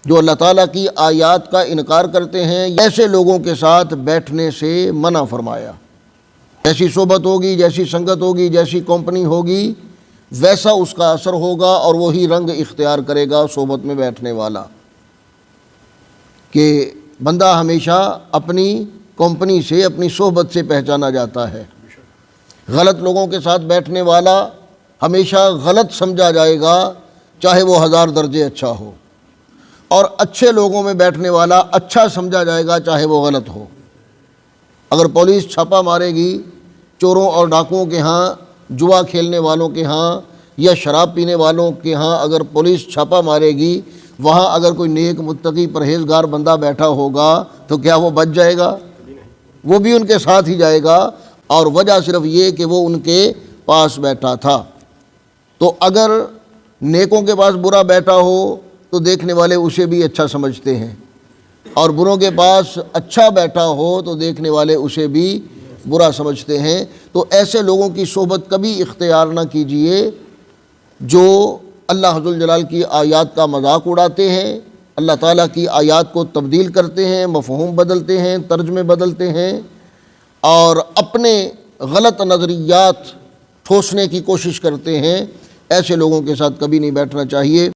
جو اللہ تعالیٰ کی آیات کا انکار کرتے ہیں، ایسے لوگوں کے ساتھ بیٹھنے سے منع فرمایا۔ جیسی صحبت ہوگی، جیسی سنگت ہوگی، جیسی کمپنی ہوگی، ویسا اس کا اثر ہوگا اور وہی رنگ اختیار کرے گا صحبت میں بیٹھنے والا، کہ بندہ ہمیشہ اپنی کمپنی سے، اپنی صحبت سے پہچانا جاتا ہے۔ غلط لوگوں کے ساتھ بیٹھنے والا ہمیشہ غلط سمجھا جائے گا، چاہے وہ 1000 درجے اچھا ہو، اور اچھے لوگوں میں بیٹھنے والا اچھا سمجھا جائے گا، چاہے وہ غلط ہو۔ اگر پولیس چھاپا مارے گی چوروں اور ڈاکوؤں کے ہاں، جوا کھیلنے والوں کے ہاں، یا شراب پینے والوں کے ہاں اگر پولیس چھاپا مارے گی، وہاں اگر کوئی نیک متقی پرہیزگار بندہ بیٹھا ہوگا تو کیا وہ بچ جائے گا؟ وہ بھی ان کے ساتھ ہی جائے گا، اور وجہ صرف یہ کہ وہ ان کے پاس بیٹھا تھا۔ تو اگر نیکوں کے پاس برا بیٹھا ہو تو دیکھنے والے اسے بھی اچھا سمجھتے ہیں، اور بروں کے پاس اچھا بیٹھا ہو تو دیکھنے والے اسے بھی برا سمجھتے ہیں۔ تو ایسے لوگوں کی صحبت کبھی اختیار نہ کیجئے جو اللہ ذو الجلال کی آیات کا مذاق اڑاتے ہیں، اللہ تعالیٰ کی آیات کو تبدیل کرتے ہیں، مفہوم بدلتے ہیں، ترجمے بدلتے ہیں، اور اپنے غلط نظریات ٹھوسنے کی کوشش کرتے ہیں۔ ایسے لوگوں کے ساتھ کبھی نہیں بیٹھنا چاہیے۔